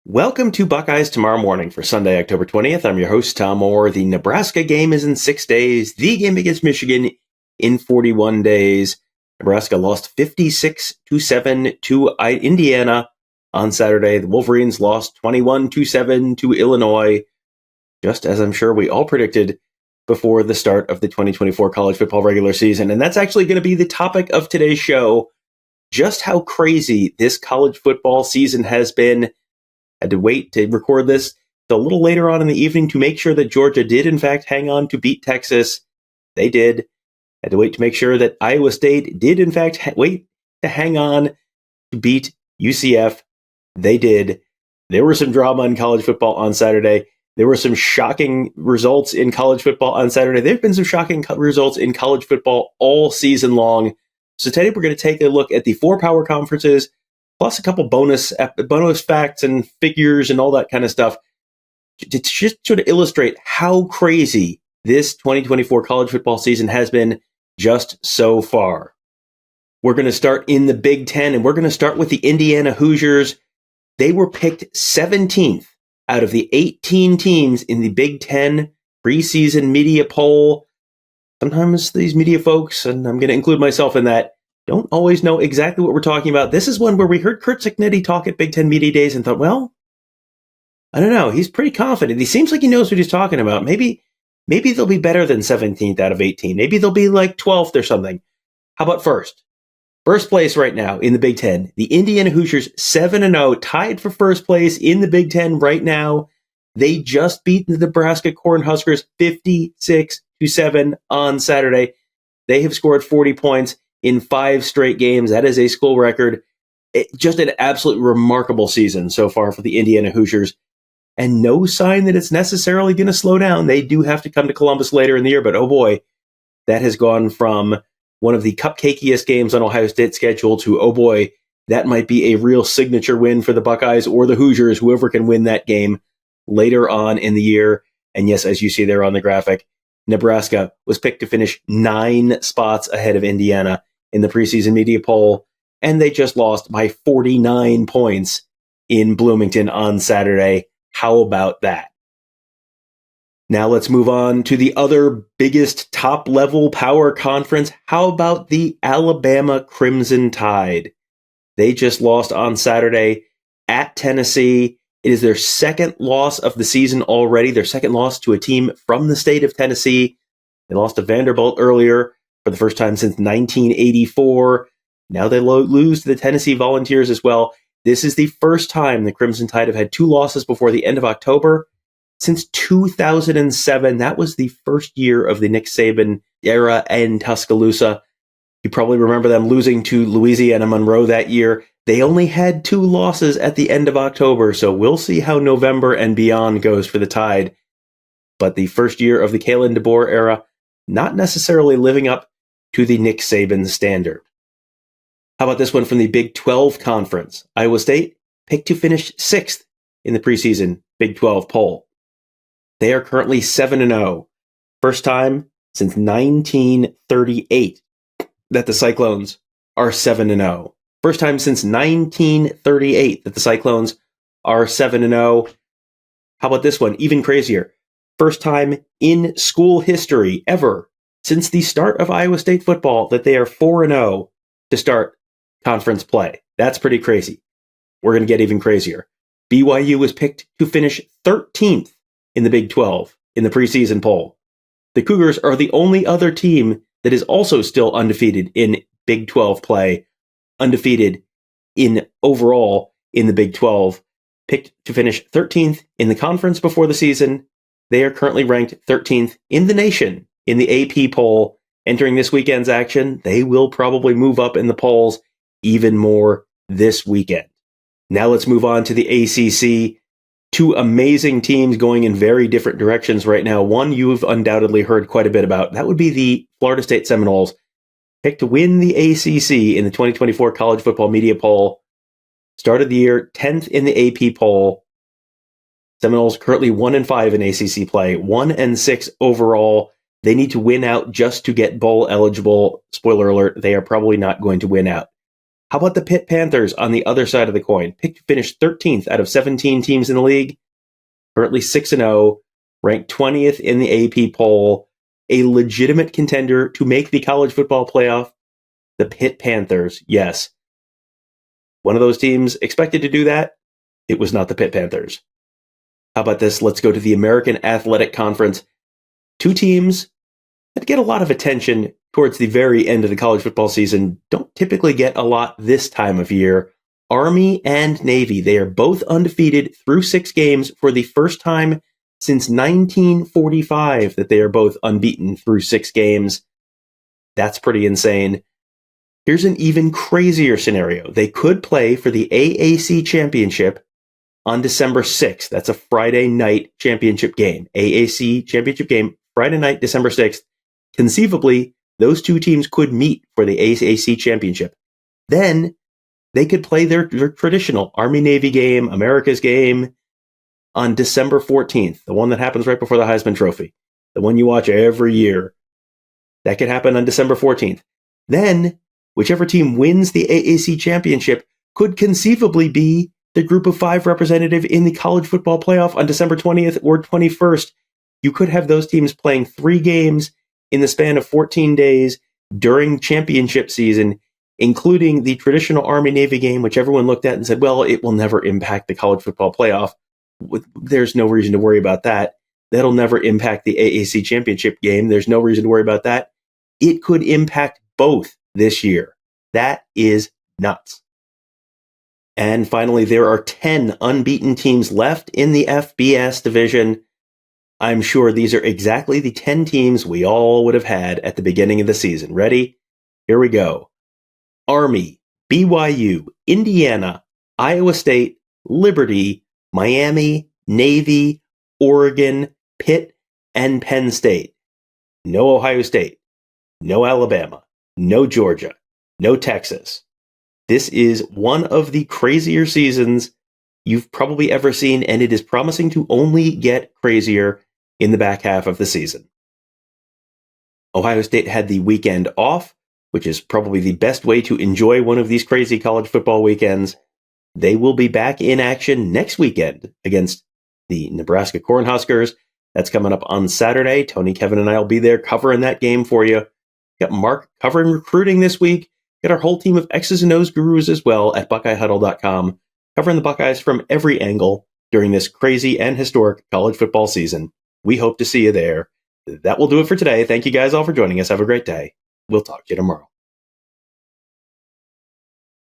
Welcome to Buckeyes Tomorrow Morning for Sunday, October 20th. I'm your host, Tom Orr. The Nebraska game is in 6 days. The game against Michigan in 41 days. Nebraska lost 56-7 to Indiana on Saturday. The Wolverines lost 21-7 to Illinois, just as I'm sure we all predicted before the start of the 2024 college football regular season. And that's actually going to be the topic of today's show, just how crazy this college football season has been. Had to wait to record this a little later on in the evening to make sure that Georgia did, in fact, hang on to beat Texas. They did. Had to wait to make sure that Iowa State did, in fact, wait to hang on to beat UCF. They did. There was some drama in college football on Saturday. There were some shocking results in college football on Saturday. There have been some shocking results in college football all season long. So today we're going to take a look at the four power conferences, plus a couple bonus facts and figures and all that kind of stuff to just sort of illustrate how crazy this 2024 college football season has been just so far. We're going to start in the Big Ten, and we're going to start with the Indiana Hoosiers. They were picked 17th out of the 18 teams in the Big Ten preseason media poll. Sometimes these media folks, and I'm going to include myself in that, don't always know exactly what we're talking about. This is one where we heard Curt Cignetti talk at Big Ten Media Days and thought, well, I don't know. He's pretty confident. He seems like he knows what he's talking about. Maybe they'll be better than 17th out of 18. Maybe they'll be like 12th or something. How about first? First place right now in the Big Ten. The Indiana Hoosiers 7-0, tied for first place in the Big Ten right now. They just beat the Nebraska Cornhuskers 56-7 on Saturday. They have scored 40 points in 5 straight games. That is a school record. Just an absolutely remarkable season so far for the Indiana Hoosiers. And no sign that it's necessarily going to slow down. They do have to come to Columbus later in the year, but oh boy, that has gone from one of the cupcakeiest games on Ohio State's schedule to, oh boy, that might be a real signature win for the Buckeyes or the Hoosiers, whoever can win that game later on in the year. And yes, as you see there on the graphic, Nebraska was picked to finish 9 spots ahead of Indiana in the preseason media poll, and they just lost by 49 points in Bloomington on Saturday. How about that? Now let's move on to the other biggest top-level power conference. How about the Alabama Crimson Tide? They just lost on Saturday at Tennessee. It is their second loss of the season already, their second loss to a team from the state of Tennessee. They lost to Vanderbilt earlier for the first time since 1984. Now they lose to the Tennessee Volunteers as well. This is the first time the Crimson Tide have had 2 losses before the end of October since 2007. That was the first year of the Nick Saban era in Tuscaloosa. You probably remember them losing to Louisiana Monroe that year. They only had 2 losses at the end of October, so we'll see how November and beyond goes for the Tide. But the first year of the Kalen DeBoer era, not necessarily living up to the Nick Saban standard. How about this one from the Big 12 Conference? Iowa State picked to finish 6th in the preseason Big 12 poll. They are currently 7-0. First time since 1938 that the Cyclones are 7-0. First time since 1938 that the Cyclones are 7-0. How about this one? Even crazier. First time in school history ever since the start of Iowa State football that they are 4-0 to start conference play. That's pretty crazy. We're going to get even crazier. BYU was picked to finish 13th in the Big 12 in the preseason poll. The Cougars are the only other team that is also still undefeated in Big 12 play, undefeated in overall in the Big 12, picked to finish 13th in the conference before the season. They are currently ranked 13th in the nation in the AP poll. Entering this weekend's action, they will probably move up in the polls even more this weekend. Now let's move on to the ACC. 2 amazing teams going in very different directions right now. One you've undoubtedly heard quite a bit about. That would be the Florida State Seminoles, picked to win the ACC in the 2024 College Football Media Poll. Started the year 10th in the AP poll. Seminoles currently 1-5 in ACC play, 1-6 overall. They need to win out just to get bowl eligible. Spoiler alert, they are probably not going to win out. How about the Pitt Panthers on the other side of the coin? Pitt finished 13th out of 17 teams in the league, currently 6-0, ranked 20th in the AP poll, a legitimate contender to make the college football playoff. The Pitt Panthers, yes. One of those teams expected to do that. It was not the Pitt Panthers. How about this? Let's go to the American Athletic Conference. Two teams that get a lot of attention towards the very end of the college football season don't typically get a lot this time of year. Army and Navy, they are both undefeated through 6 games for the first time since 1945 that they are both unbeaten through 6 games. That's pretty insane. Here's an even crazier scenario. They could play for the AAC championship on December 6th. That's a Friday night championship game. AAC championship game, Friday night, December 6th. Conceivably, those two teams could meet for the AAC championship. Then they could play their traditional Army-Navy game, America's game, on December 14th, the one that happens right before the Heisman Trophy, the one you watch every year. That could happen on December 14th. Then, whichever team wins the AAC championship could conceivably be the group of 5 representative in the college football playoff on December 20th or 21st. You could have those teams playing 3 games in the span of 14 days during championship season, including the traditional Army-Navy game, which everyone looked at and said, well, it will never impact the college football playoff. There's no reason to worry about that. That'll never impact the AAC championship game. There's no reason to worry about that. It could impact both this year. That is nuts. And finally, there are 10 unbeaten teams left in the FBS division. I'm sure these are exactly the 10 teams we all would have had at the beginning of the season. Ready? Here we go. Army, BYU, Indiana, Iowa State, Liberty, Miami, Navy, Oregon, Pitt, and Penn State. No Ohio State, no Alabama, no Georgia, no Texas. This is one of the crazier seasons you've probably ever seen, and it is promising to only get crazier in the back half of the season. Ohio State had the weekend off, which is probably the best way to enjoy one of these crazy college football weekends. They will be back in action next weekend against the Nebraska Cornhuskers. That's coming up on Saturday. Tony, Kevin, and I will be there covering that game for you. Got Mark covering recruiting this week. Got our whole team of X's and O's gurus as well at BuckeyeHuddle.com, covering the Buckeyes from every angle during this crazy and historic college football season. We hope to see you there. That will do it for today. Thank you guys all for joining us. Have a great day. We'll talk to you tomorrow.